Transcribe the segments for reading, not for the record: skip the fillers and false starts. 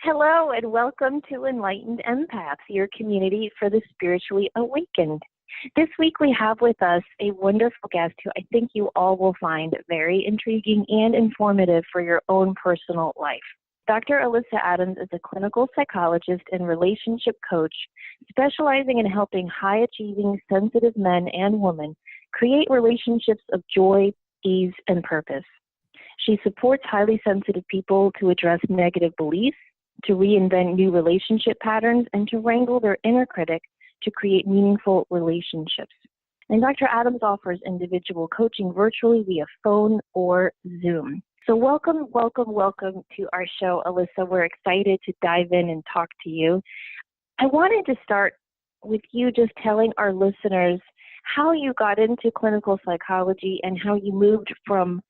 Hello, and welcome to Enlightened Empaths, your community for the spiritually awakened. This week we have with us a wonderful guest who I think you all will find very intriguing and informative for your own personal life. Dr. Alyssa Adams is a clinical psychologist and relationship coach specializing in helping high-achieving, sensitive men and women create relationships of joy, ease, and purpose. She supports highly sensitive people to address negative beliefs, to reinvent new relationship patterns, and to wrangle their inner critic to create meaningful relationships. And Dr. Adams offers individual coaching virtually via phone or Zoom. So welcome to our show, Alyssa. We're excited to dive in and talk to you. I wanted to start with you just telling our listeners how you got into clinical psychology and how you moved from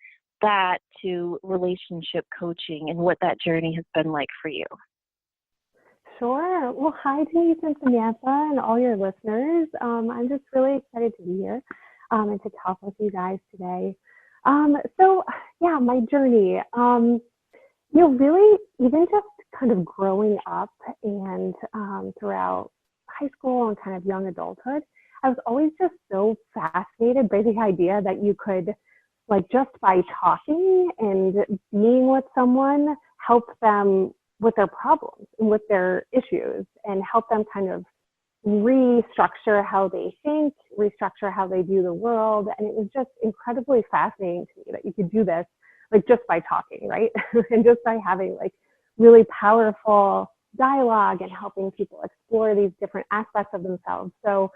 that to relationship coaching and what that journey has been like for you. Sure. Well, hi, Denise and Samantha and all your listeners. I'm just really excited to be here and to talk with you guys today. My journey, really even just kind of growing up and throughout high school and kind of young adulthood, I was always just so fascinated by the idea that you could, just by talking and being with someone, help them with their problems and with their issues and help them kind of restructure how they think, restructure how they view the world. And it was just incredibly fascinating to me that you could do this just by talking, right? And just by having really powerful dialogue and helping people explore these different aspects of themselves. So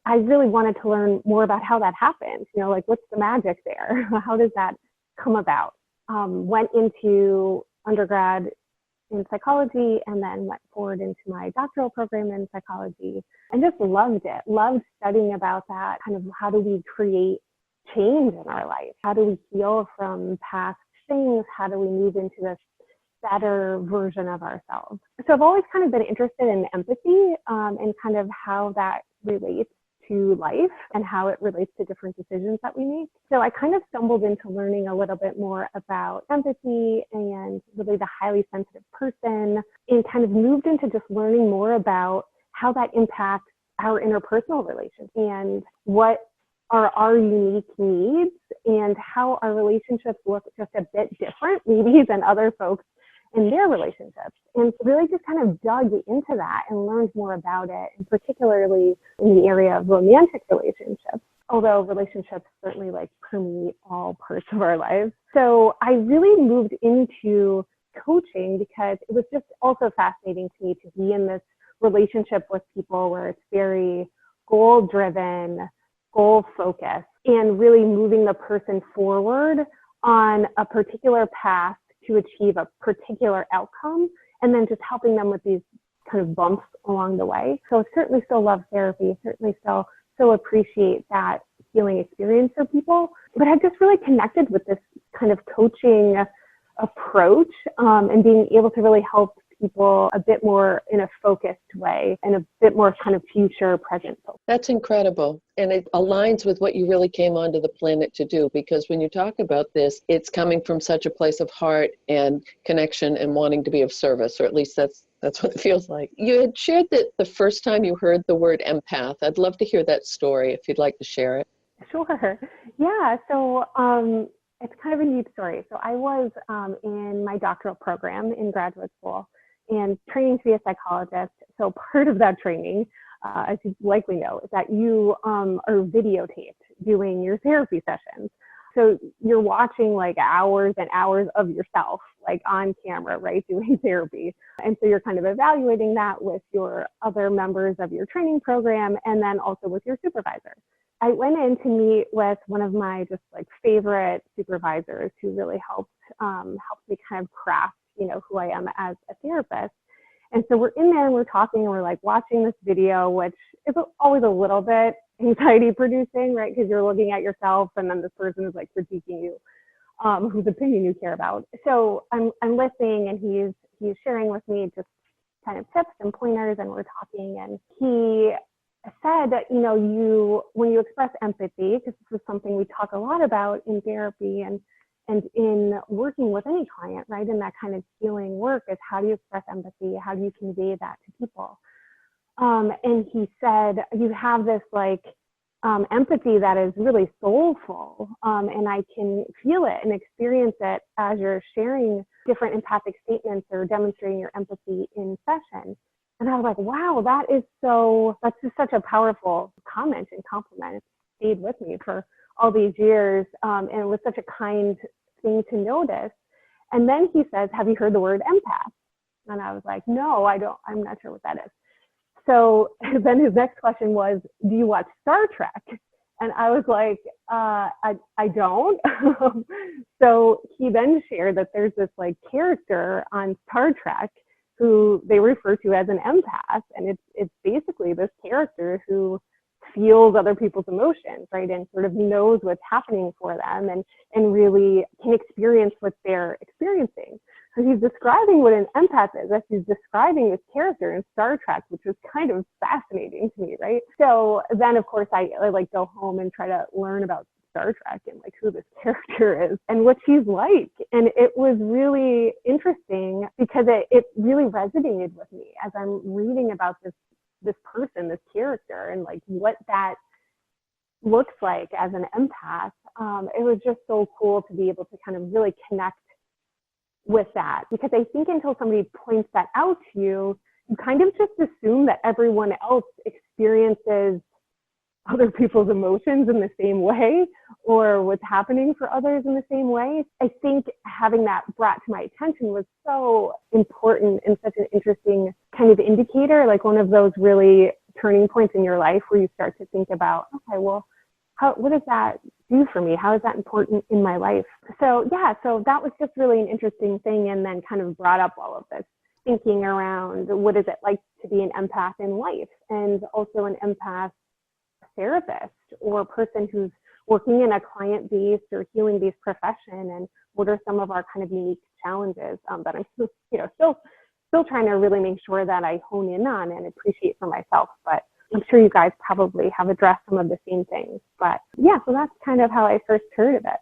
I really wanted to learn more about how that happens. What's the magic there? How does that come about? Went into undergrad in psychology and then went forward into my doctoral program in psychology and just loved it. Loved studying about that, kind of how do we create change in our life? How do we heal from past things? How do we move into this better version of ourselves? So I've always kind of been interested in empathy and kind of how that relates to life and how it relates to different decisions that we make. So I kind of stumbled into learning a little bit more about empathy and really the highly sensitive person, and kind of moved into just learning more about how that impacts our interpersonal relations and what are our unique needs and how our relationships look just a bit different maybe than other folks in their relationships. And really just kind of dug into that and learned more about it, and particularly in the area of romantic relationships, although relationships certainly permeate all parts of our lives. So I really moved into coaching because it was just also fascinating to me to be in this relationship with people where it's very goal-driven, goal-focused, and really moving the person forward on a particular path to achieve a particular outcome, and then just helping them with these kind of bumps along the way. So I certainly still love therapy, certainly still so appreciate that healing experience for people, but I just really connected with this kind of coaching approach and being able to really help people a bit more in a focused way and a bit more kind of future present. That's incredible. And it aligns with what you really came onto the planet to do, because when you talk about this, it's coming from such a place of heart and connection and wanting to be of service, or at least that's what it feels like. You had shared that the first time you heard the word empath. I'd love to hear that story if you'd like to share it. Sure. Yeah. So it's kind of a neat story. So I was in my doctoral program in graduate school and training to be a psychologist. So part of that training, as you likely know, is that you are videotaped doing your therapy sessions. So you're watching hours and hours of yourself, on camera, right, doing therapy. And so you're kind of evaluating that with your other members of your training program and then also with your supervisor. I went in to meet with one of my just favorite supervisors who really helped me kind of craft who I am as a therapist. And so we're in there and we're talking and we're watching this video, which is always a little bit anxiety producing, right? Because you're looking at yourself and then this person is critiquing you, whose opinion you care about. So I'm listening and he's sharing with me just kind of tips and pointers, and we're talking, and he said that, when you express empathy, because this is something we talk a lot about in therapy and And in working with any client, right, in that kind of healing work is how do you express empathy? How do you convey that to people? And he said, you have this like empathy that is really soulful, and I can feel it and experience it as you're sharing different empathic statements or demonstrating your empathy in session. And I was like, wow, that's just such a powerful comment and compliment. It stayed with me for all these years, and it was such a kind thing to notice. And then he says, have you heard the word empath? And I was like, no, I'm not sure what that is. So then his next question was, do you watch Star Trek? And I was like, I don't. So he then shared that there's this like character on Star Trek who they refer to as an empath. And it's basically this character who feels other people's emotions, right? And sort of knows what's happening for them and really can experience what they're experiencing. So he's describing what an empath is, as he's describing this character in Star Trek, which was kind of fascinating to me, right? So then, of course, I like go home and try to learn about Star Trek and like who this character is and what she's like. And it was really interesting because it really resonated with me as I'm reading about this person, this character, and like what that looks like as an empath. It was just so cool to be able to kind of really connect with that, because I think until somebody points that out to you, you kind of just assume that everyone else experiences other people's emotions in the same way or what's happening for others in the same way. I think having that brought to my attention was so important and such an interesting kind of indicator, like one of those really turning points in your life where you start to think about, okay, well, what does that do for me? How is that important in my life? So that was just really an interesting thing, and then kind of brought up all of this thinking around what is it like to be an empath in life, and also an empath therapist or person who's working in a client-based or healing-based profession, and what are some of our kind of unique challenges that I'm still trying to really make sure that I hone in on and appreciate for myself. But I'm sure you guys probably have addressed some of the same things. But yeah, so that's kind of how I first heard of it.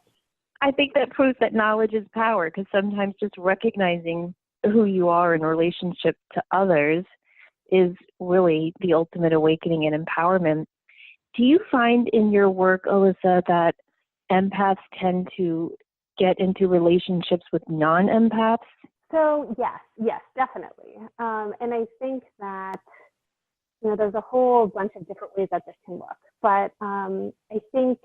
I think that proves that knowledge is power, because sometimes just recognizing who you are in relationship to others is really the ultimate awakening and empowerment. Do you find in your work, Alyssa, that empaths tend to get into relationships with non-empaths? So yes, definitely. And I think that, there's a whole bunch of different ways that this can look. But I think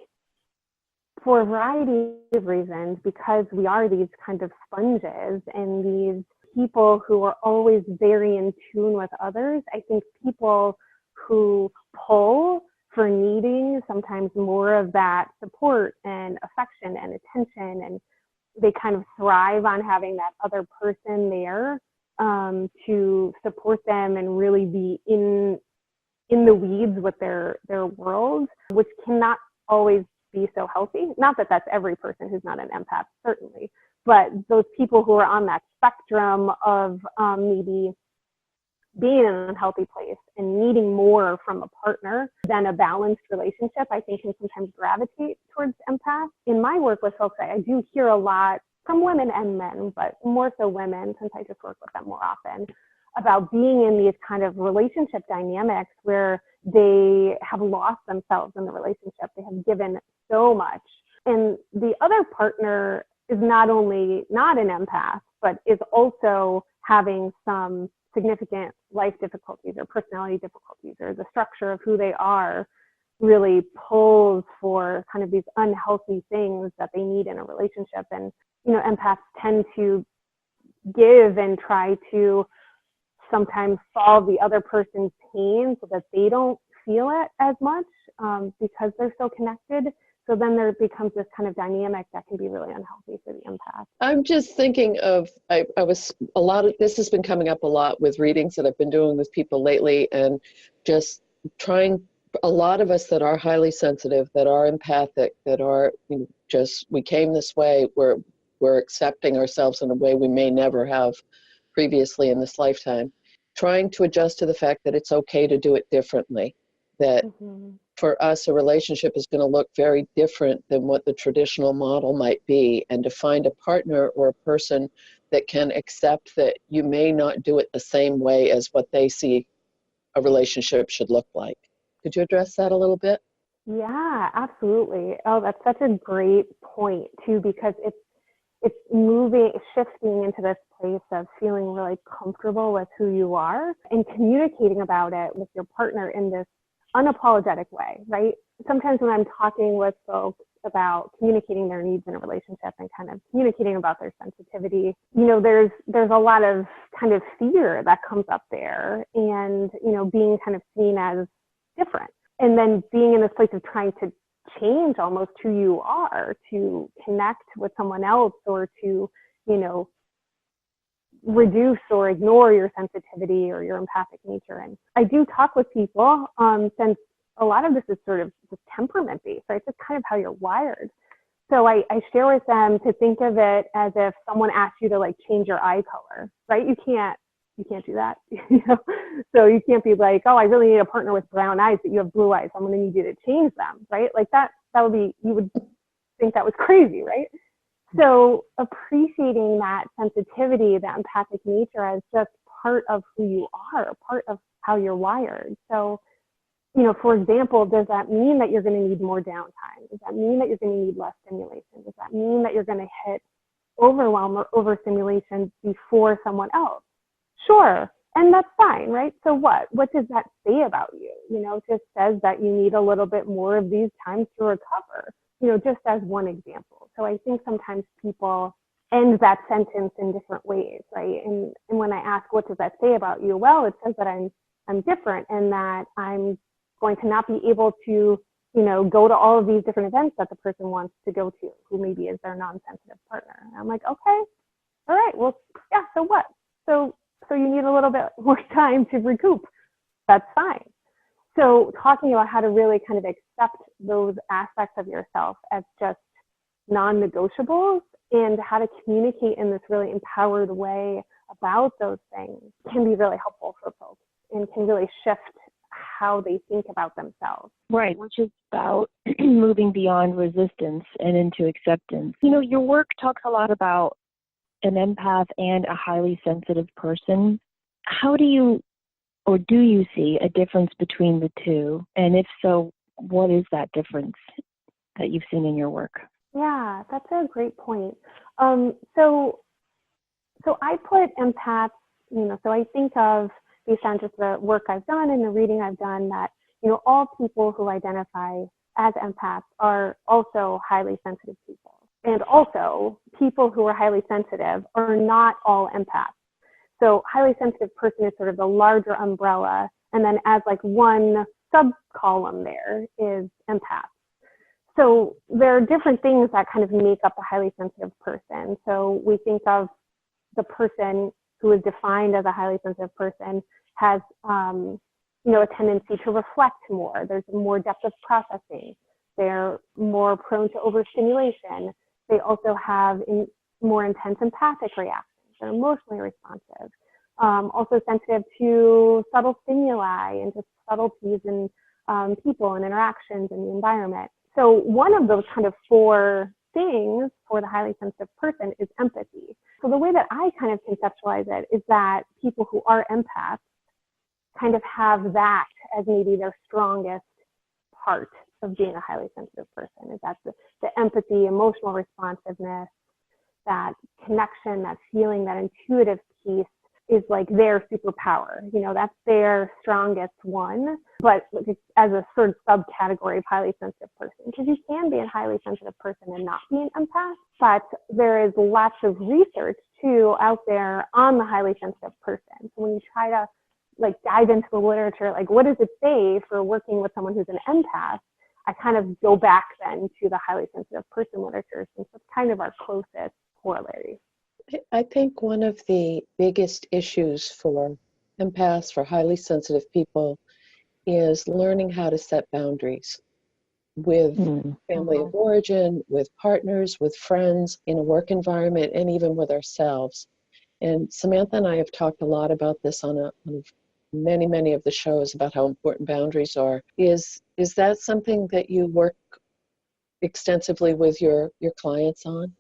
for a variety of reasons, because we are these kind of sponges and these people who are always very in tune with others, I think people who pull for needing sometimes more of that support and affection and attention, and they kind of thrive on having that other person there to support them and really be in the weeds with their world, which cannot always be so healthy. Not that that's every person who's not an empath, certainly, but those people who are on that spectrum of maybe being in an unhealthy place and needing more from a partner than a balanced relationship, I think can sometimes gravitate towards empath. In my work with folks, I do hear a lot from women and men, but more so women, since I just work with them more often, about being in these kind of relationship dynamics where they have lost themselves in the relationship. They have given so much. And the other partner is not only not an empath, but is also having some significant life difficulties or personality difficulties, or the structure of who they are really pulls for kind of these unhealthy things that they need in a relationship. And, empaths tend to give and try to sometimes solve the other person's pain so that they don't feel it as much because they're so connected. So then there becomes this kind of dynamic that can be really unhealthy for the empath. I'm just thinking of, this has been coming up a lot with readings that I've been doing with people lately, and just trying, a lot of us that are highly sensitive, that are empathic, that are we came this way, we're accepting ourselves in a way we may never have previously in this lifetime, trying to adjust to the fact that it's okay to do it differently, that for us, a relationship is going to look very different than what the traditional model might be. And to find a partner or a person that can accept that you may not do it the same way as what they see a relationship should look like. Could you address that a little bit? Yeah, absolutely. Oh, that's such a great point too, because it's moving, shifting into this place of feeling really comfortable with who you are and communicating about it with your partner in this unapologetic way, right? Sometimes when I'm talking with folks about communicating their needs in a relationship and kind of communicating about their sensitivity, there's a lot of kind of fear that comes up there, and, being kind of seen as different. And then being in this place of trying to change almost who you are to connect with someone else, or to, reduce or ignore your sensitivity or your empathic nature. And I do talk with people, since a lot of this is sort of just temperament based, right? It's just kind of how you're wired. So I share with them to think of it as if someone asked you to like change your eye color, right? You can't do that. So you can't be like, oh, I really need a partner with brown eyes, but you have blue eyes. I'm going to need you to change them, right? Like that would be, you would think that was crazy, right? So appreciating that sensitivity, that empathic nature as just part of who you are, part of how you're wired. So, for example, does that mean that you're going to need more downtime? Does that mean that you're going to need less stimulation? Does that mean that you're going to hit overwhelm or overstimulation before someone else? Sure. And that's fine, right? So what? What does that say about you? It just says that you need a little bit more of these times to recover, just as one example. So I think sometimes people end that sentence in different ways, right? And when I ask, what does that say about you? Well, it says that I'm different, and that I'm going to not be able to, go to all of these different events that the person wants to go to, who maybe is their non-sensitive partner. And I'm like, okay, all right, well, yeah, so what? So you need a little bit more time to recoup. That's fine. So talking about how to really kind of accept those aspects of yourself as just non-negotiables, and how to communicate in this really empowered way about those things can be really helpful for folks, and can really shift how they think about themselves. Right, which is about moving beyond resistance and into acceptance. Your work talks a lot about an empath and a highly sensitive person. How do you see a difference between the two? And if so, what is that difference that you've seen in your work? Yeah, that's a great point. So I put empaths, so I think of, based on just the work I've done and the reading I've done, that, all people who identify as empaths are also highly sensitive people. And also, people who are highly sensitive are not all empaths. So highly sensitive person is sort of the larger umbrella. And then as like one sub-column there is empath. So there are different things that kind of make up a highly sensitive person. So we think of the person who is defined as a highly sensitive person has, a tendency to reflect more. There's more depth of processing. They're more prone to overstimulation. They also have more intense empathic reactions. They're emotionally responsive. Also sensitive to subtle stimuli and just subtleties in people and interactions in the environment. So one of those kind of four things for the highly sensitive person is empathy. So the way that I kind of conceptualize it is that people who are empaths kind of have that as maybe their strongest part of being a highly sensitive person, is that the empathy, emotional responsiveness, that connection, that feeling, that intuitive piece is like their superpower. That's their strongest one, but as a sort of subcategory of highly sensitive person, because you can be a highly sensitive person and not be an empath. But there is lots of research too out there on the highly sensitive person. So when you try to dive into the literature, what does it say for working with someone who's an empath, I kind of go back then to the highly sensitive person literature, since it's kind of our closest corollary. I think one of the biggest issues for empaths, for highly sensitive people, is learning how to set boundaries with family of origin, with partners, with friends, in a work environment, and even with ourselves. And Samantha and I have talked a lot about this on a many of the shows about how important boundaries are. Is that something that you work extensively with your clients on?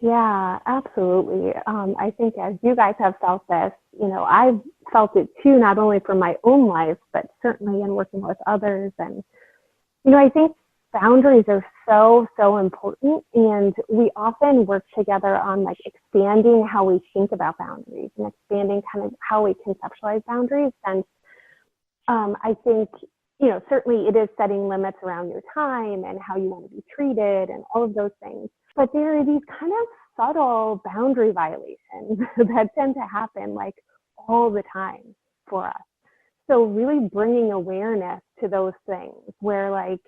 Yeah, absolutely. I think as you guys have felt this, I've felt it too, not only for my own life, but certainly in working with others. And, I think boundaries are so important. And we often work together on like expanding how we think about boundaries and expanding kind of how we conceptualize boundaries. And I think, certainly it is setting limits around your time and how you want to be treated and all of those things. But there are these kind of subtle boundary violations that tend to happen like all the time for us. So really bringing awareness to those things where like,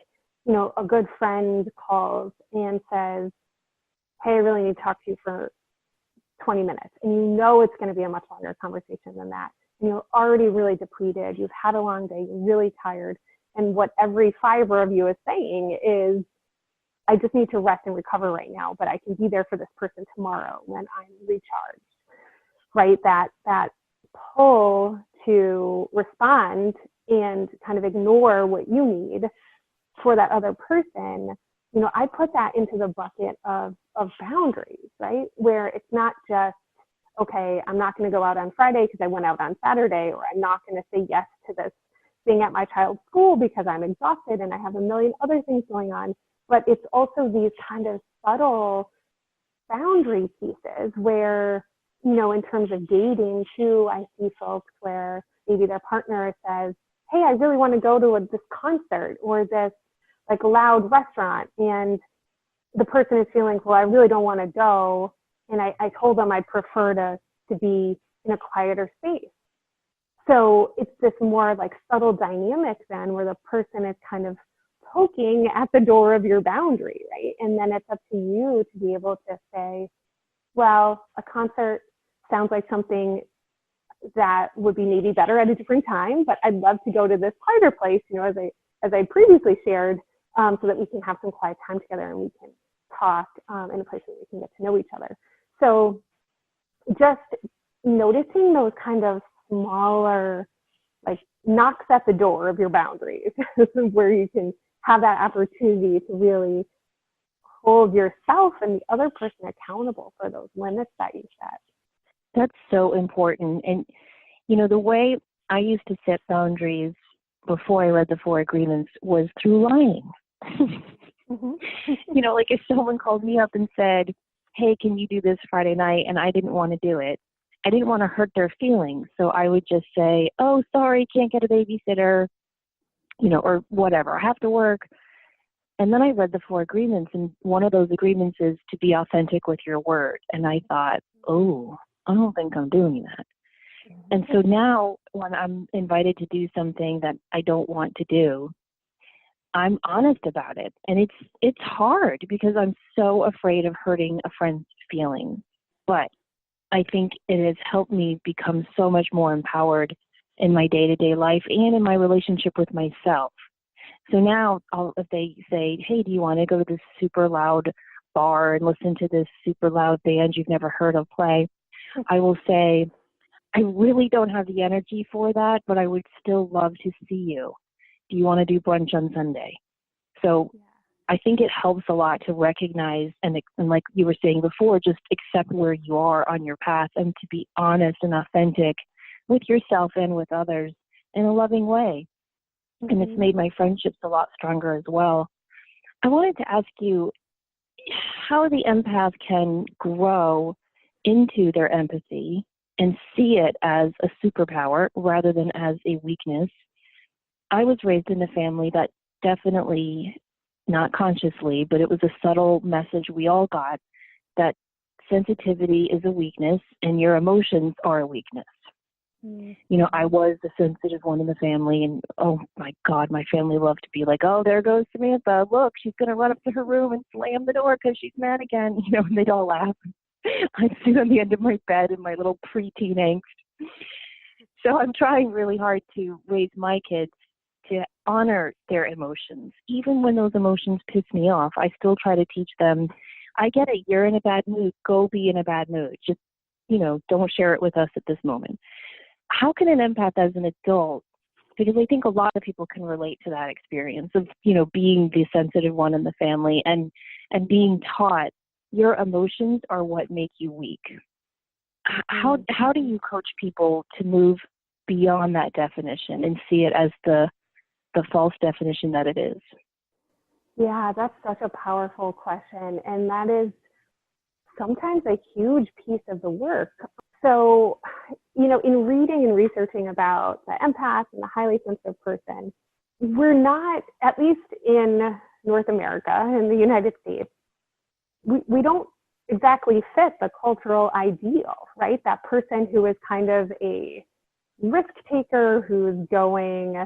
a good friend calls and says, hey, I really need to talk to you for 20 minutes. And it's going to be a much longer conversation than that. And you're already really depleted. You've had a long day. You're really tired. And what every fiber of you is saying is, I just need to rest and recover right now, but I can be there for this person tomorrow when I'm recharged, right? That pull to respond and kind of ignore what you need for that other person, I put that into the bucket of boundaries, right? Where it's not just, okay, I'm not going to go out on Friday because I went out on Saturday, or I'm not going to say yes to this thing at my child's school because I'm exhausted and I have a million other things going on. But it's also these kind of subtle boundary pieces where, in terms of dating too, I see folks where maybe their partner says, hey, I really want to go to this concert or this like loud restaurant. And the person is feeling, well, I really don't want to go. And I told them I'd prefer to be in a quieter space. So it's this more like subtle dynamic then where the person is kind of poking at the door of your boundary, right? And then it's up to you to be able to say, well, a concert sounds like something that would be maybe better at a different time, but I'd love to go to this quieter place, as I previously shared, so that we can have some quiet time together and we can talk in a place where we can get to know each other. So just noticing those kind of smaller, like knocks at the door of your boundaries, where you can have that opportunity to really hold yourself and the other person accountable for those limits that you set. That's so important. And, the way I used to set boundaries before I read the 4 agreements was through lying. Mm-hmm. Like if someone called me up and said, hey, can you do this Friday night? And I didn't want to do it. I didn't want to hurt their feelings. So I would just say, oh, sorry, can't get a babysitter, or whatever. I have to work. And then I read the 4 agreements, and one of those agreements is to be authentic with your word. And I thought, oh, I don't think I'm doing that. And so now when I'm invited to do something that I don't want to do, I'm honest about it. And it's hard because I'm so afraid of hurting a friend's feelings. But I think it has helped me become so much more empowered in my day-to-day life and in my relationship with myself. So now if they say, hey, do you want to go to this super loud bar and listen to this super loud band you've never heard of play, I will say, I really don't have the energy for that, but I would still love to see you. Do you want to do brunch on Sunday? So I think it helps a lot to recognize and like you were saying before, just accept where you are on your path and to be honest and authentic with yourself and with others in a loving way. Mm-hmm. And it's made my friendships a lot stronger as well. I wanted to ask you how the empath can grow into their empathy and see it as a superpower rather than as a weakness. I was raised in a family that definitely, not consciously, but it was a subtle message we all got that sensitivity is a weakness and your emotions are a weakness. Mm-hmm. I was the sensitive one in the family, and oh my God, my family loved to be like, oh, there goes Samantha. Look, she's going to run up to her room and slam the door because she's mad again. And they'd all laugh. I'd sit on the end of my bed in my little preteen angst. So I'm trying really hard to raise my kids to honor their emotions. Even when those emotions piss me off, I still try to teach them, I get it, you're in a bad mood, go be in a bad mood. Just, don't share it with us at this moment. how can an empath as an adult, because I think a lot of people can relate to that experience of, being the sensitive one in the family and being taught your emotions are what make you weak. How do you coach people to move beyond that definition and see it as the false definition that it is? Yeah, that's such a powerful question. And that is sometimes a huge piece of the work. So, in reading and researching about the empath and the highly sensitive person, we're not, at least in North America, in the United States, we don't exactly fit the cultural ideal, right? That person who is kind of a risk taker, who's going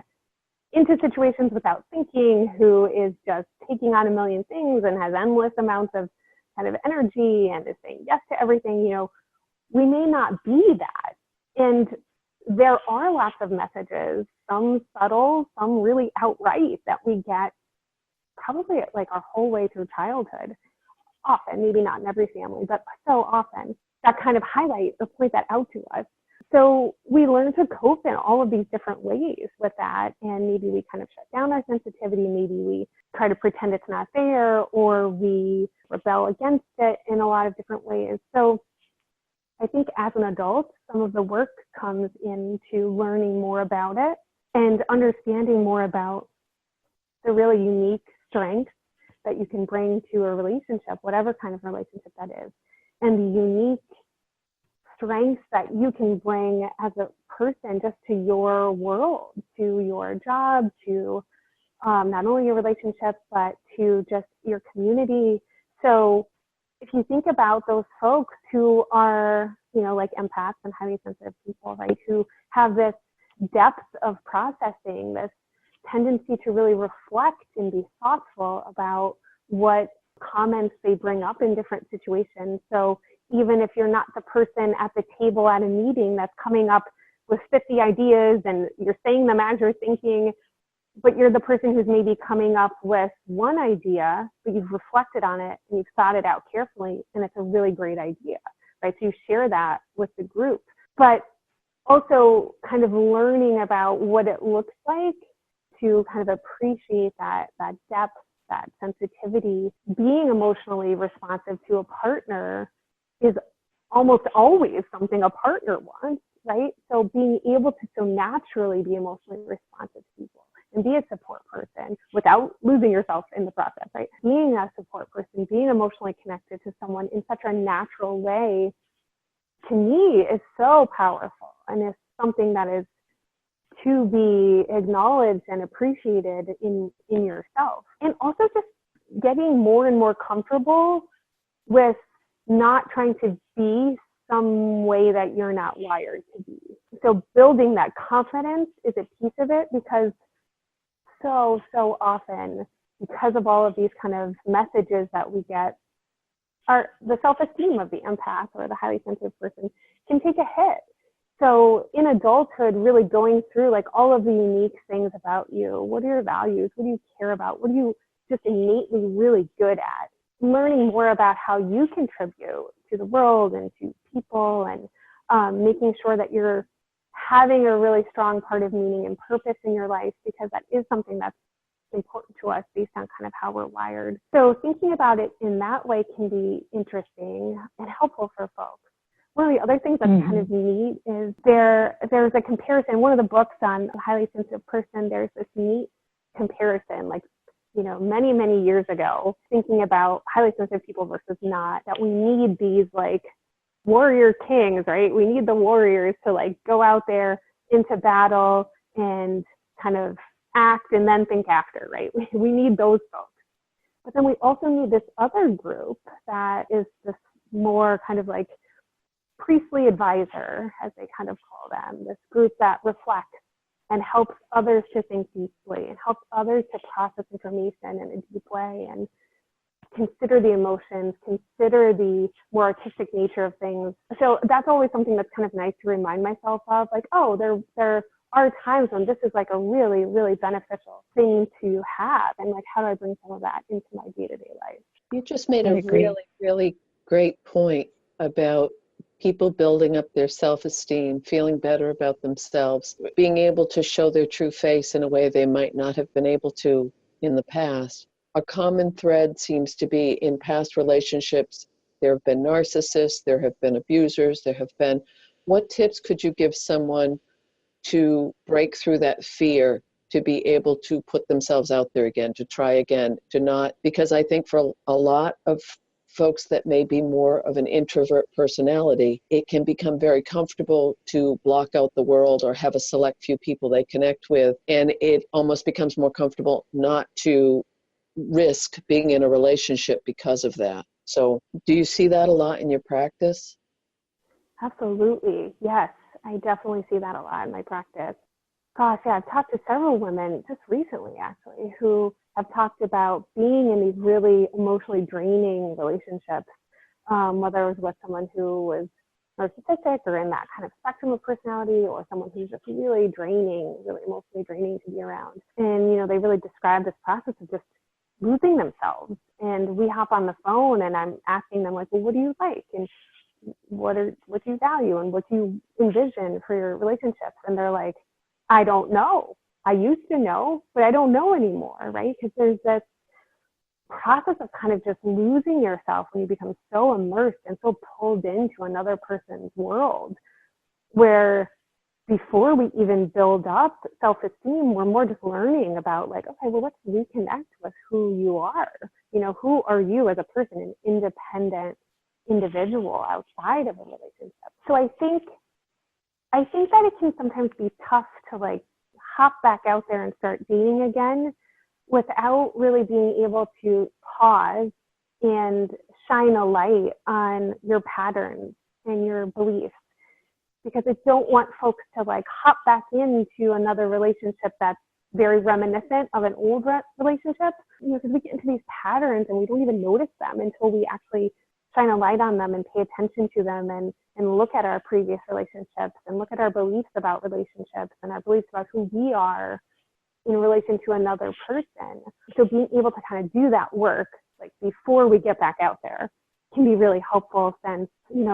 into situations without thinking, who is just taking on a million things and has endless amounts of kind of energy and is saying yes to everything, we may not be that. And there are lots of messages, some subtle, some really outright, that we get probably like our whole way through childhood. Often, maybe not in every family, but so often, that kind of highlight or point that out to us. So we learn to cope in all of these different ways with that. And maybe we kind of shut down our sensitivity. Maybe we try to pretend it's not there, or we rebel against it in a lot of different ways. So I think as an adult, some of the work comes into learning more about it and understanding more about the really unique strengths that you can bring to a relationship, whatever kind of relationship that is, and the unique strengths that you can bring as a person just to your world, to your job, to not only your relationship, but to just your community. So if you think about those folks who are, like empaths and highly sensitive people, right, who have this depth of processing, this tendency to really reflect and be thoughtful about what comments they bring up in different situations. So even if you're not the person at the table at a meeting that's coming up with 50 ideas and you're saying them as you're thinking, but you're the person who's maybe coming up with one idea, but you've reflected on it and you've thought it out carefully, and it's a really great idea, right? So you share that with the group, but also kind of learning about what it looks like to kind of appreciate that depth, that sensitivity. Being emotionally responsive to a partner is almost always something a partner wants, right? So being able to so naturally be emotionally responsive to people and be a support person without losing yourself in the process, right? Being a support person, being emotionally connected to someone in such a natural way, to me, is so powerful, and is something that is to be acknowledged and appreciated in yourself. And also just getting more and more comfortable with not trying to be some way that you're not wired to be. So building that confidence is a piece of it, because so often, because of all of these kind of messages that we get, the self-esteem of the empath or the highly sensitive person can take a hit. So in adulthood, really going through like all of the unique things about you. What are your values? What do you care about? What are you just innately really good at? Learning more about how you contribute to the world and to people, and making sure that you're having a really strong part of meaning and purpose in your life, because that is something that's important to us based on kind of how we're wired. So thinking about it in that way can be interesting and helpful for folks. One of the other things that's kind of neat is there's a comparison. One of the books on a highly sensitive person, there's this neat comparison, like, many, many years ago, thinking about highly sensitive people versus not, that we need these like warrior kings, right? We need the warriors to like go out there into battle and kind of act and then think after, right? We need those folks. But then we also need this other group that is this more kind of like priestly advisor, as they kind of call them, this group that reflects and helps others to think deeply and helps others to process information in a deep way and consider the emotions, consider the more artistic nature of things. So that's always something that's kind of nice to remind myself of, like, oh, there are times when this is like a really, really beneficial thing to have, and like, how do I bring some of that into my day-to-day life? You just made a really, really great point about people building up their self-esteem, feeling better about themselves, being able to show their true face in a way they might not have been able to in the past. A common thread seems to be in past relationships, there have been narcissists, there have been abusers, there have been. What tips could you give someone to break through that fear, to be able to put themselves out there again, to try again, to not, because I think for a lot of folks that may be more of an introvert personality, it can become very comfortable to block out the world or have a select few people they connect with. And it almost becomes more comfortable not to risk being in a relationship because of that. So do you see that a lot in your practice? Absolutely. Yes, I definitely see that a lot in my practice. Gosh, yeah, I've talked to several women just recently, actually, who have talked about being in these really emotionally draining relationships, whether it was with someone who was narcissistic or in that kind of spectrum of personality, or someone who's just really draining, really emotionally draining to be around. And, they really describe this process of just losing themselves. And we hop on the phone and I'm asking them, like, well, what do you like? And what do you value? And what do you envision for your relationships? And they're like, I don't know. I used to know, but I don't know anymore, right? Because there's this process of kind of just losing yourself when you become so immersed and so pulled into another person's world, where before we even build up self-esteem, we're more just learning about, like, okay, well, let's reconnect with who you are. Who are you as a person, an independent individual outside of a relationship? So I think that it can sometimes be tough to, like, hop back out there and start dating again without really being able to pause and shine a light on your patterns and your beliefs. Because I don't want folks to, like, hop back into another relationship that's very reminiscent of an old relationship, because we get into these patterns and we don't even notice them until we actually shine a light on them and pay attention to them and look at our previous relationships and look at our beliefs about relationships and our beliefs about who we are in relation to another person. So being able to kind of do that work, like, before we get back out there, can be really helpful, since,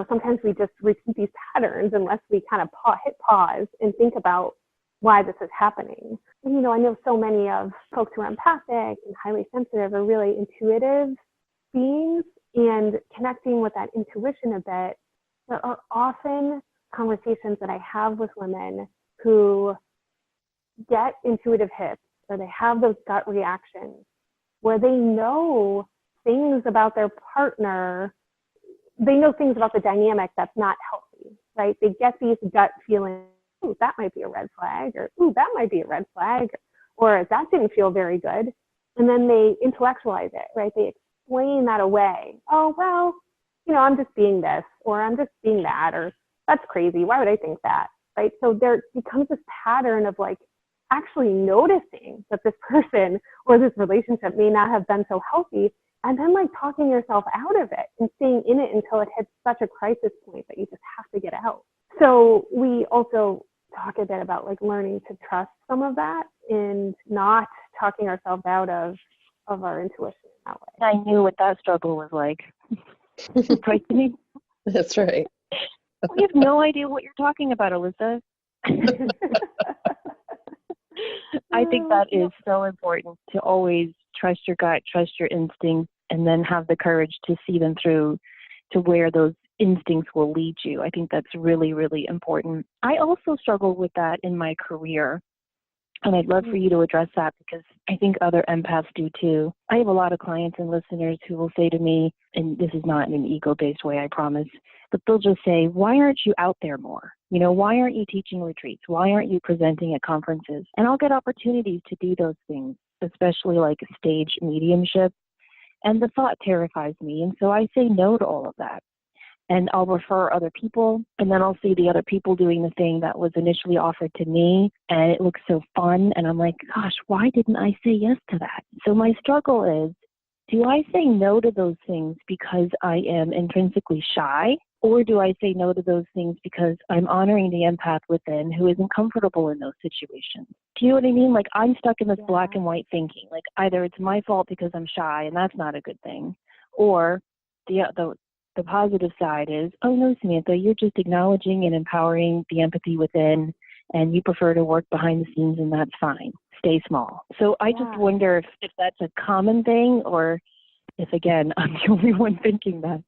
sometimes we just repeat these patterns unless we kind of hit pause and think about why this is happening. I know so many of folks who are empathic and highly sensitive are really intuitive beings, and connecting with that intuition a bit, there are often conversations that I have with women who get intuitive hits, or they have those gut reactions where they know things about their partner, they know things about the dynamic that's not healthy, right? They get these gut feelings, ooh, that might be a red flag, or ooh, that might be a red flag, or that didn't feel very good. And then they intellectualize it, right? They explain that away. Oh, well, I'm just being this, or I'm just being that, or that's crazy. Why would I think that, right? So there becomes this pattern of, like, actually noticing that this person or this relationship may not have been so healthy, and then, like, talking yourself out of it and staying in it until it hits such a crisis point that you just have to get out. So we also talk a bit about, like, learning to trust some of that and not talking ourselves out of our intuition in that way. I knew what that struggle was like. Right, Denise? That's right. We have no idea what you're talking about, Alyssa. I think that is so important, to always trust your gut, trust your instincts, and then have the courage to see them through to where those instincts will lead you. I think that's really, really important. I also struggled with that in my career, and I'd love for you to address that, because I think other empaths do too. I have a lot of clients and listeners who will say to me, and this is not in an ego-based way, I promise, but they'll just say, why aren't you out there more? Why aren't you teaching retreats? Why aren't you presenting at conferences? And I'll get opportunities to do those things, especially like stage mediumship. And the thought terrifies me. And so I say no to all of that. And I'll refer other people, and then I'll see the other people doing the thing that was initially offered to me, and it looks so fun. And I'm like, gosh, why didn't I say yes to that? So my struggle is, do I say no to those things because I am intrinsically shy? Or do I say no to those things because I'm honoring the empath within who isn't comfortable in those situations? Do you know what I mean? Like, I'm stuck in this black and white thinking. Like, either it's my fault because I'm shy, and that's not a good thing, or the the positive side is, oh no, Samantha, you're just acknowledging and empowering the empathy within, and you prefer to work behind the scenes, and that's fine. Stay small. So I just wonder if that's a common thing, or if, again, I'm the only one thinking that.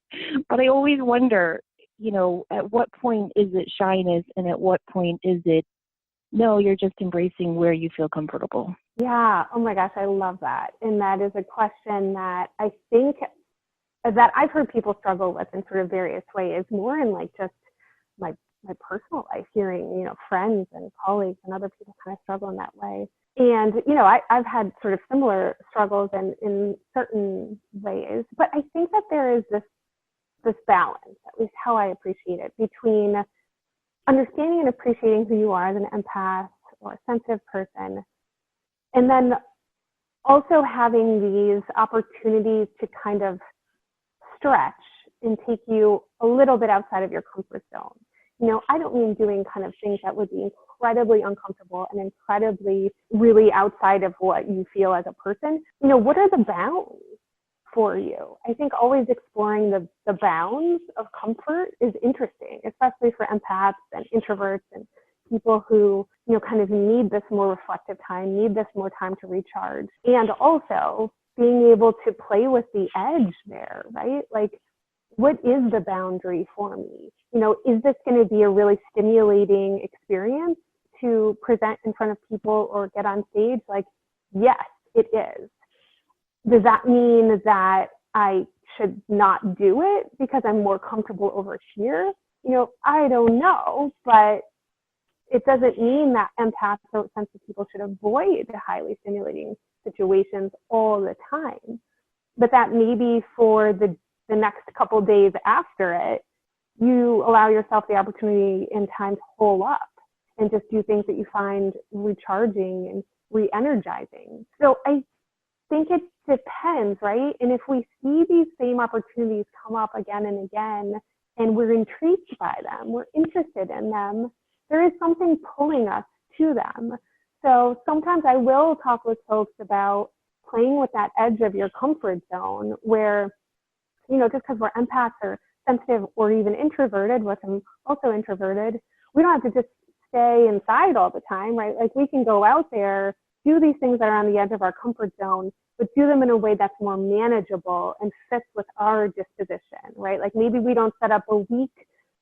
But I always wonder, at what point is it shyness, and at what point is it, no, you're just embracing where you feel comfortable? Yeah. Oh my gosh, I love that. And that is a question that I think that I've heard people struggle with in sort of various ways, more in like just my personal life, hearing, friends and colleagues and other people kind of struggle in that way. And, I've had sort of similar struggles in certain ways, but I think that there is this balance, at least how I appreciate it, between understanding and appreciating who you are as an empath or a sensitive person, and then also having these opportunities to kind of stretch and take you a little bit outside of your comfort zone. I don't mean doing kind of things that would be incredibly uncomfortable and incredibly really outside of what you feel as a person. What are the bounds for you? I think always exploring the bounds of comfort is interesting, especially for empaths and introverts and people who, kind of need this more reflective time, need this more time to recharge. And also being able to play with the edge there, right? Like, what is the boundary for me? Is this going to be a really stimulating experience to present in front of people or get on stage? Like, yes, it is. Does that mean that I should not do it because I'm more comfortable over here? I don't know, but it doesn't mean that empaths or sensitive people should avoid highly stimulating situations all the time. But that maybe for the next couple of days after it, you allow yourself the opportunity and time to hole up and just do things that you find recharging and re-energizing. So I think it depends, right? And if we see these same opportunities come up again and again, and we're intrigued by them, we're interested in them, there is something pulling us to them. So sometimes I will talk with folks about playing with that edge of your comfort zone where, just because we're empaths or sensitive or even introverted, which I'm also introverted, we don't have to just stay inside all the time, right? Like, we can go out there, do these things that are on the edge of our comfort zone, but do them in a way that's more manageable and fits with our disposition, right? Like, maybe we don't set up a week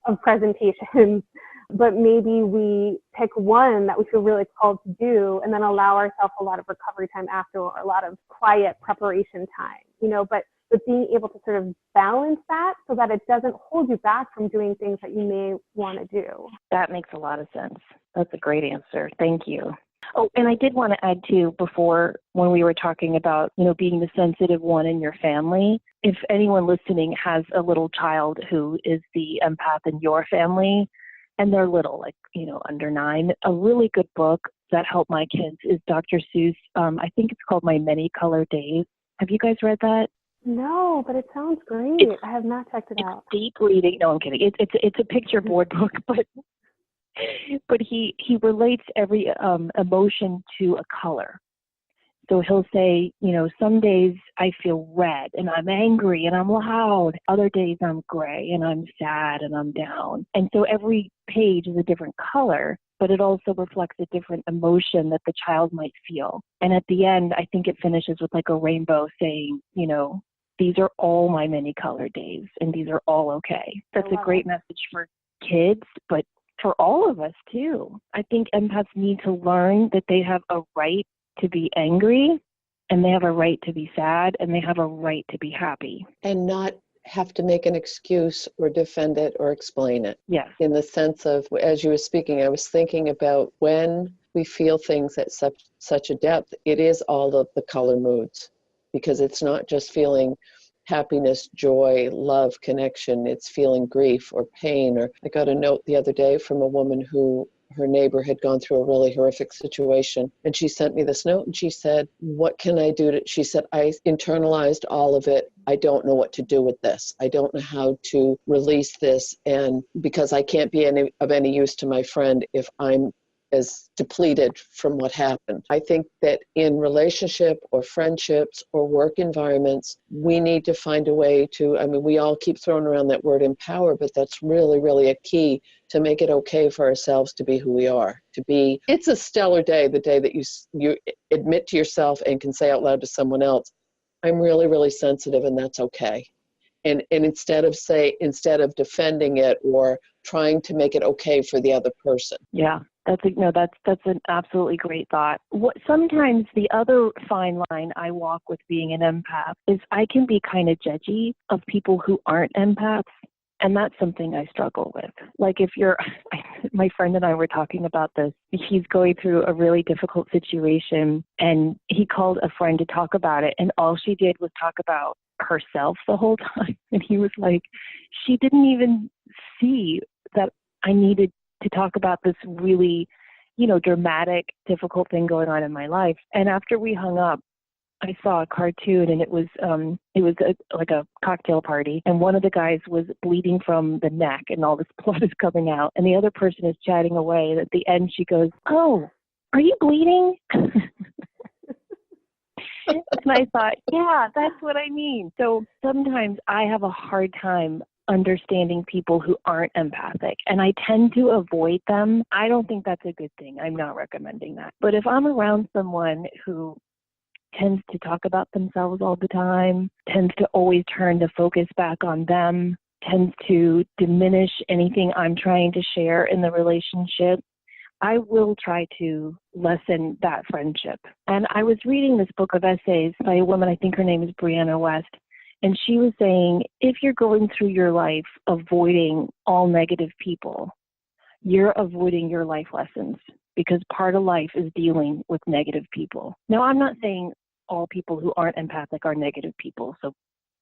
of presentations, but maybe we pick one that we feel really called to do and then allow ourselves a lot of recovery time after, or a lot of quiet preparation time, but being able to sort of balance that so that it doesn't hold you back from doing things that you may want to do. That makes a lot of sense. That's a great answer. Thank you. Oh, and I did want to add too, before, when we were talking about, being the sensitive one in your family, if anyone listening has a little child who is the empath in your family, and they're little, like, under 9, a really good book that helped my kids is Dr. Seuss. I think it's called My Many Colored Days. Have you guys read that? No, but it sounds great. I have not checked it out. Deep reading. No, I'm kidding. It's a picture board book, but he relates every emotion to a color. So he'll say, some days I feel red and I'm angry and I'm loud. Other days I'm gray and I'm sad and I'm down. And so every page is a different color, but it also reflects a different emotion that the child might feel. And at the end, I think it finishes with like a rainbow saying, these are all my many colored days and these are all okay. That's a great message for kids, but for all of us too. I think empaths need to learn that they have a right to be angry, and they have a right to be sad, and they have a right to be happy. And not have to make an excuse or defend it or explain it. Yes. In the sense of, as you were speaking, I was thinking about when we feel things at such a depth, it is all of the color moods, because it's not just feeling happiness, joy, love, connection. It's feeling grief or pain. Or I got a note the other day from a woman who her neighbor had gone through a really horrific situation. And she sent me this note and she said, what can I do she said, I internalized all of it. I don't know what to do with this. I don't know how to release this. And because I can't be of any use to my friend if I'm as depleted from what happened. I think that in relationship or friendships or work environments, we need to find a way to, I mean, we all keep throwing around that word empower, but that's really, really a key to make it okay for ourselves to be who we are, it's a stellar day, the day that you admit to yourself and can say out loud to someone else, I'm really, really sensitive, and that's okay. And instead of defending it or trying to make it okay for the other person. Yeah, that's an absolutely great thought. Sometimes the other fine line I walk with being an empath is I can be kind of judgy of people who aren't empaths. And that's something I struggle with. Like my friend and I were talking about this. He's going through a really difficult situation, and he called a friend to talk about it. And all she did was talk about herself the whole time. And he was like, she didn't even see that I needed to talk about this really, dramatic, difficult thing going on in my life. And after we hung up, I saw a cartoon, and it was like a cocktail party, and one of the guys was bleeding from the neck, and all this blood is coming out, and the other person is chatting away. And at the end, she goes, "Oh, are you bleeding?" And I thought, yeah, that's what I mean. So sometimes I have a hard time understanding people who aren't empathic, and I tend to avoid them. I don't think that's a good thing. I'm not recommending that. But if I'm around someone who tends to talk about themselves all the time, tends to always turn the focus back on them, tends to diminish anything I'm trying to share in the relationship, I will try to lessen that friendship. And I was reading this book of essays by a woman, I think her name is Brianna West, and she was saying, if you're going through your life avoiding all negative people, you're avoiding your life lessons, because part of life is dealing with negative people. Now, I'm not saying all people who aren't empathic are negative people, so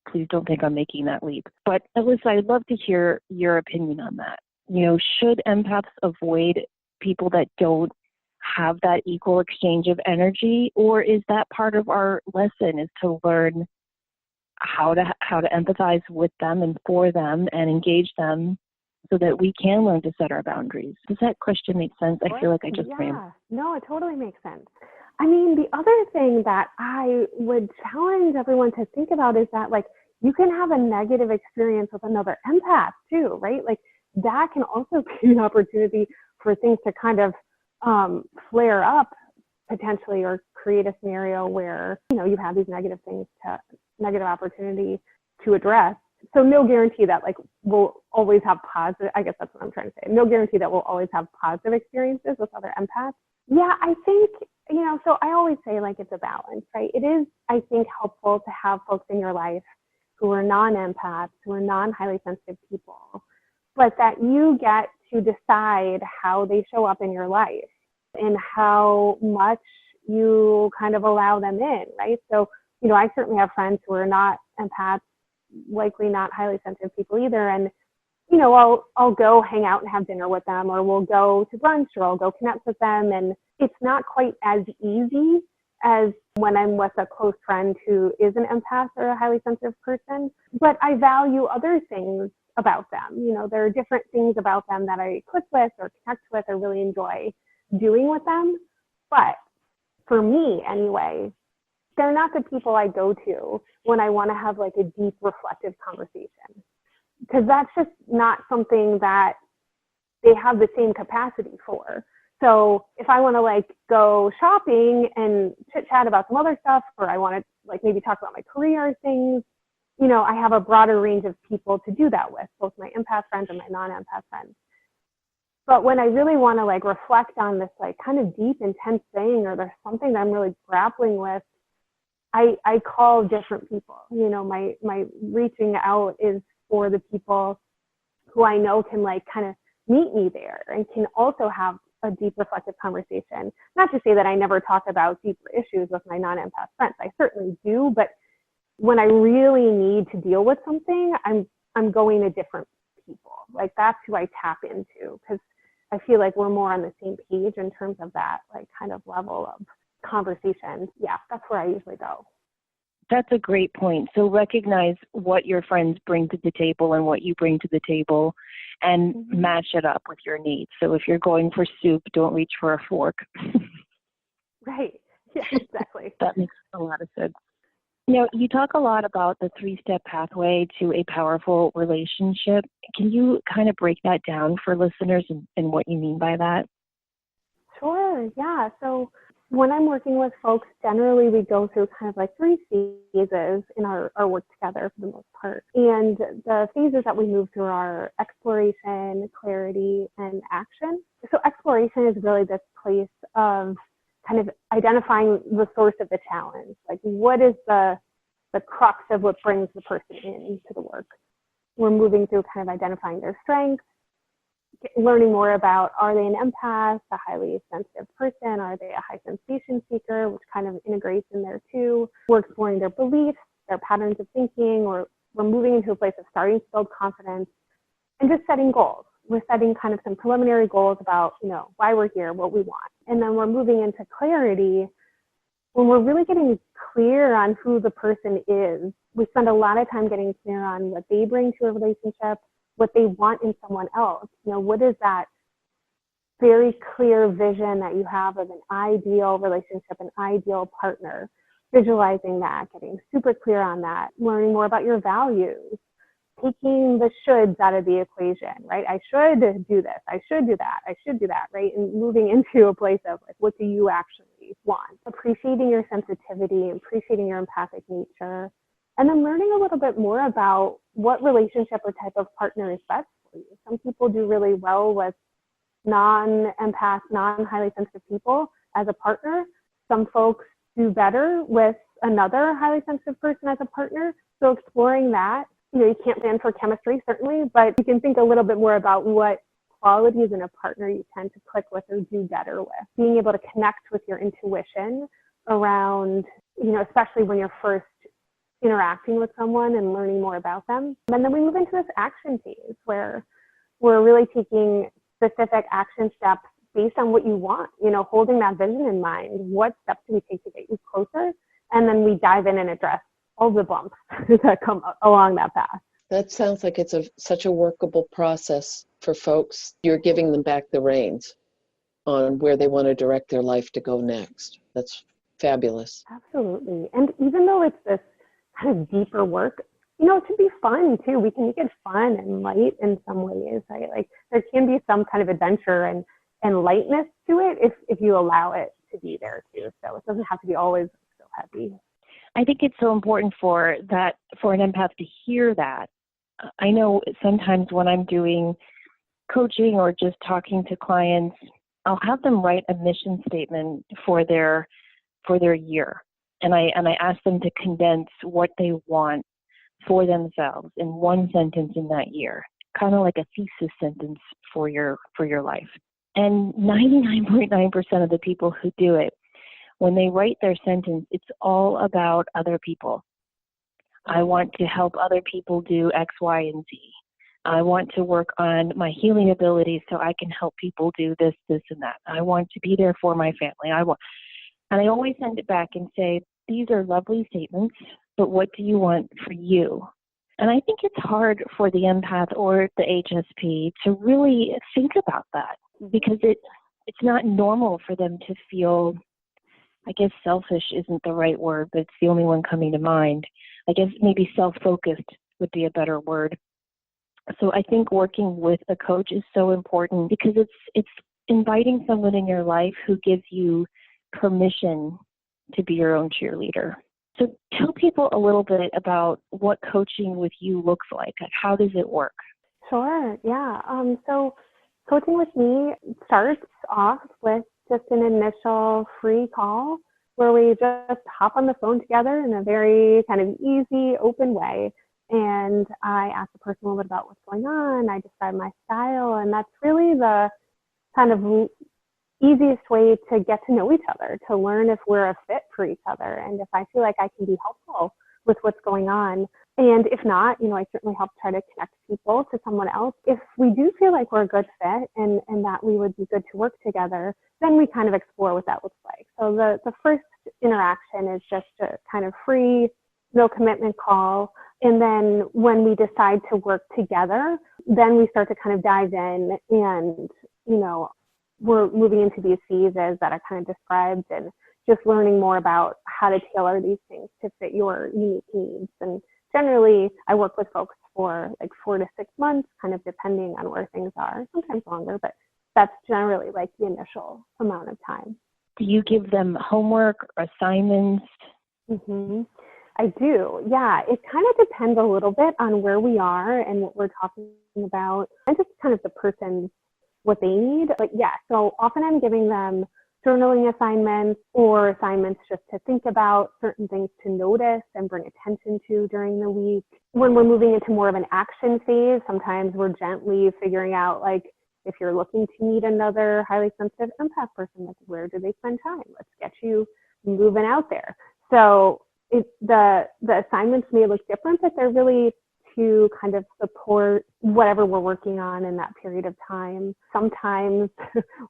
please don't think I'm making that leap. But Alyssa, I'd love to hear your opinion on that. Should empaths avoid people that don't have that equal exchange of energy, or is that part of our lesson, is to learn how to empathize with them and for them and engage them so that we can learn to set our boundaries? Does that question make sense? I feel like I just framed. No, it totally makes sense. I mean, the other thing that I would challenge everyone to think about is that, like, you can have a negative experience with another empath too, right? Like, that can also be an opportunity for things to kind of flare up potentially, or create a scenario where, you have these negative opportunity to address. So no guarantee that, like, we'll always have positive, I guess that's what I'm trying to say. No guarantee that we'll always have positive experiences with other empaths. Yeah, I think, so I always say, like, it's a balance, right? It is, I think, helpful to have folks in your life who are non-empaths, who are non-highly sensitive people, but that you get to decide how they show up in your life and how much you kind of allow them in, right? So, I certainly have friends who are not empaths, likely not highly sensitive people either, and I'll go hang out and have dinner with them, or we'll go to brunch, or I'll go connect with them. And it's not quite as easy as when I'm with a close friend who is an empath or a highly sensitive person. But I value other things about them. There are different things about them that I click with or connect with or really enjoy doing with them. But for me anyway, they're not the people I go to when I want to have, like, a deep reflective conversation, because that's just not something that they have the same capacity for. So if I want to, like, go shopping and chit chat about some other stuff, or I want to, like, maybe talk about my career things, I have a broader range of people to do that with, both my empath friends and my non-empath friends. But when I really want to, like, reflect on this, like, kind of deep, intense thing, or there's something that I'm really grappling with, I call different people. My reaching out is for the people who I know can, like, kind of meet me there and can also have a deep reflective conversation. Not to say that I never talk about deeper issues with my non-empath friends. I certainly do, but when I really need to deal with something, I'm going to different people. Like, that's who I tap into, because I feel like we're more on the same page in terms of that, like, kind of level of conversation. Yeah, that's where I usually go. That's a great point. So recognize what your friends bring to the table and what you bring to the table and match it up with your needs. So if you're going for soup, don't reach for a fork. Right. Yeah, exactly. That makes a lot of sense. You know, you talk a lot about the 3-step pathway to a powerful relationship. Can you kind of break that down for listeners and what you mean by that? Sure, yeah. So when I'm working with folks, generally we go through kind of like 3 phases in our work together for the most part. And the phases that we move through are exploration, clarity, and action. So exploration is really this place of kind of identifying the source of the challenge. Like, what is the crux of what brings the person into the work? We're moving through kind of identifying their strengths, learning more about, are they an empath, a highly sensitive person? Are they a high sensation seeker, which kind of integrates in there too? We're exploring their beliefs, their patterns of thinking, or we're moving into a place of starting to build confidence and just setting goals. We're setting kind of some preliminary goals about, why we're here, what we want. And then we're moving into clarity when we're really getting clear on who the person is. We spend a lot of time getting clear on what they bring to a relationship, what they want in someone else. What is that very clear vision that you have of an ideal relationship, an ideal partner? Visualizing that, getting super clear on that, learning more about your values, taking the shoulds out of the equation, right? I should do this, I should do that, I should do that, right? And moving into a place of like, what do you actually want? Appreciating your sensitivity, appreciating your empathic nature, and then learning a little bit more about what relationship or type of partner is best for you. Some people do really well with non-empath, non-highly sensitive people as a partner. Some folks do better with another highly sensitive person as a partner. So exploring that, you can't plan for chemistry, certainly, but you can think a little bit more about what qualities in a partner you tend to click with or do better with. Being able to connect with your intuition around, especially when you're first interacting with someone and learning more about them. And then we move into this action phase where we're really taking specific action steps based on what you want, holding that vision in mind. What steps do we take to get you closer? And then we dive in and address all the bumps that come along that path. That sounds like it's such a workable process for folks. You're giving them back the reins on where they want to direct their life to go next. That's fabulous. Absolutely. And even though it's this kind of deeper work, it can be fun too. We can make it fun and light in some ways, right? Like there can be some kind of adventure and lightness to it if you allow it to be there too. So it doesn't have to be always so heavy. I think it's so important for an empath to hear that. I know sometimes when I'm doing coaching or just talking to clients, I'll have them write a mission statement for their year. And I ask them to condense what they want for themselves in one sentence in that year, kind of like a thesis sentence for your life. And 99.9% of the people who do it, when they write their sentence, it's all about other people. I want to help other people do X, Y, and Z. I want to work on my healing abilities so I can help people do this, this, and that. I want to be there for my family. And I always send it back and say, these are lovely statements, but what do you want for you? And I think it's hard for the empath or the HSP to really think about that because it's not normal for them to feel, I guess selfish isn't the right word, but it's the only one coming to mind. I guess maybe self-focused would be a better word. So I think working with a coach is so important because it's inviting someone in your life who gives you permission to be your own cheerleader. So tell people a little bit about what coaching with you looks like. How does it work? Sure, yeah. So coaching with me starts off with just an initial free call where we just hop on the phone together in a very kind of easy, open way. And I ask the person a little bit about what's going on. I describe my style. And that's really the kind of easiest way to get to know each other, to learn if we're a fit for each other and if I feel like I can be helpful with what's going on. And if not, I certainly help try to connect people to someone else. If we do feel like we're a good fit and that we would be good to work together, then we kind of explore what that looks like. So the first interaction is just a kind of free no commitment call. And then when we decide to work together, then we start to kind of dive in and, we're moving into these phases that I kind of described and just learning more about how to tailor these things to fit your unique needs. And generally, I work with folks for like 4 to 6 months, kind of depending on where things are, sometimes longer, but that's generally like the initial amount of time. Do you give them homework or assignments? Mm-hmm. I do. Yeah, it kind of depends a little bit on where we are and what we're talking about and just kind of the person's what they need. But yeah, so often I'm giving them journaling assignments or assignments just to think about certain things to notice and bring attention to during the week. When we're moving into more of an action phase, sometimes we're gently figuring out like if you're looking to meet another highly sensitive empath person, like where do they spend time? Let's get you moving out there. So the assignments may look different, but they're really to kind of support whatever we're working on in that period of time. Sometimes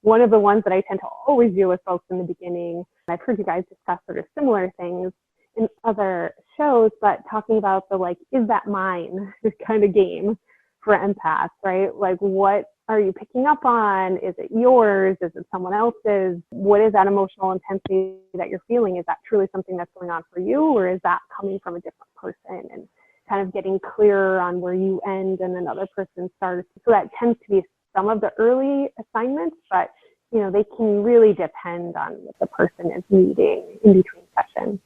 one of the ones that I tend to always do with folks in the beginning, I've heard you guys discuss sort of similar things in other shows, but talking about the like, is that mine kind of game for empaths, right? Like what are you picking up on? Is it yours? Is it someone else's? What is that emotional intensity that you're feeling? Is that truly something that's going on for you, or is that coming from a different person? And kind of getting clearer on where you end and another person starts. So that tends to be some of the early assignments, but they can really depend on what the person is needing in between sessions.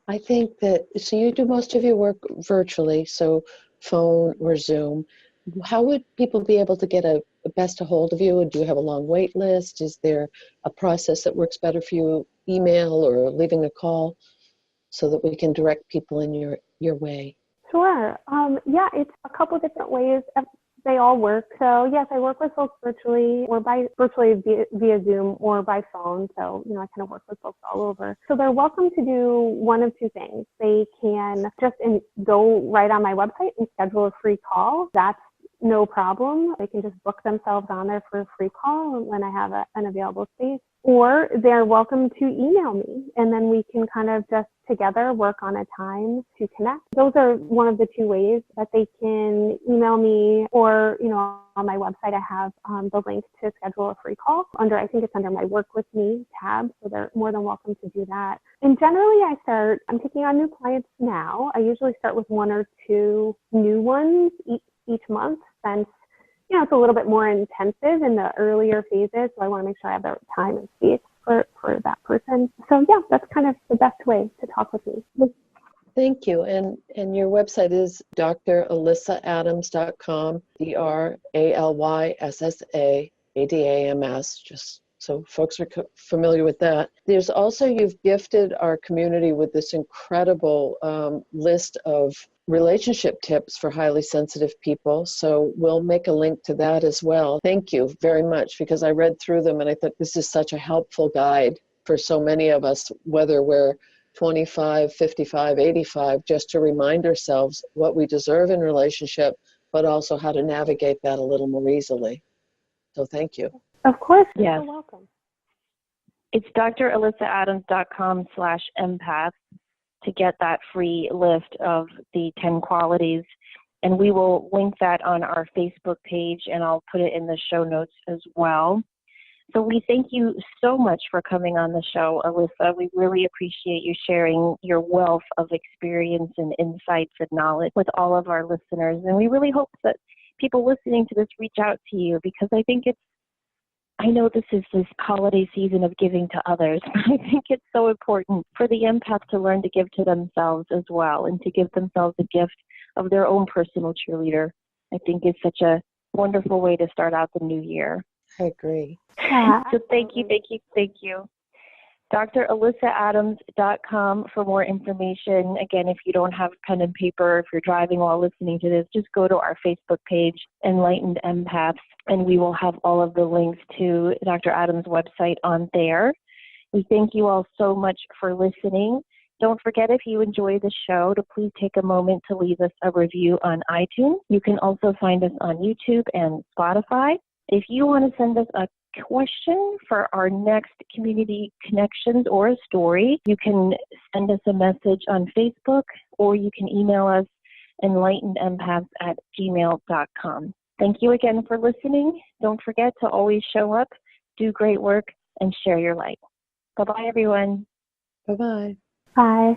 I think that, so you do most of your work virtually, so phone or Zoom. How would people be able to get a best a hold of you? Do you have a long wait list? Is there a process that works better for you, email or leaving a call, so that we can direct people in your way? Sure. Yeah, it's a couple different ways. They all work. So yes, I work with folks virtually or virtually via Zoom or by phone. So, I kind of work with folks all over. So they're welcome to do one of two things. They can just go right on my website and schedule a free call. That's no problem. They can just book themselves on there for a free call when I have an available space. Or they're welcome to email me, and then we can kind of just together work on a time to connect. Those are one of the two ways that they can email me, or, on my website, I have the link to schedule a free call I think it's under my Work With Me tab. So they're more than welcome to do that. And generally I'm taking on new clients now. I usually start with 1 or 2 new ones each month, since it's a little bit more intensive in the earlier phases. So I want to make sure I have the time and space for that person. So yeah, that's kind of the best way to talk with me. Thank you. And your website is dralyssa.adams.com, DRALYSSAADAMS, just so folks are familiar with that. There's also, you've gifted our community with this incredible list of relationship tips for highly sensitive people. So we'll make a link to that as well. Thank you very much, because I read through them and I thought this is such a helpful guide for so many of us, whether we're 25, 55, 85, just to remind ourselves what we deserve in relationship, but also how to navigate that a little more easily. So thank you. Of course. Yes. You're welcome. It's dralyssaadams.com/empath to get that free list of the 10 qualities. And we will link that on our Facebook page, and I'll put it in the show notes as well. So we thank you so much for coming on the show, Alyssa. We really appreciate you sharing your wealth of experience and insights and knowledge with all of our listeners. And we really hope that people listening to this reach out to you, because I know this is this holiday season of giving to others, but I think it's so important for the empath to learn to give to themselves as well, and to give themselves a gift of their own personal cheerleader. I think it's such a wonderful way to start out the new year. I agree. Yeah, so thank you. DrAlyssaAdams.com for more information. Again, if you don't have pen and paper, if you're driving while listening to this, just go to our Facebook page, Enlightened Empaths, and we will have all of the links to Dr. Adams' website on there. We thank you all so much for listening. Don't forget, if you enjoy the show, to please take a moment to leave us a review on iTunes. You can also find us on YouTube and Spotify. If you want to send us a question for our next community connections or a story, you can send us a message on Facebook, or you can email us enlightenedempaths@gmail.com. Thank you again for listening. Don't forget to always show up, do great work, and share your light. Bye-bye, everyone. Bye-bye. Bye.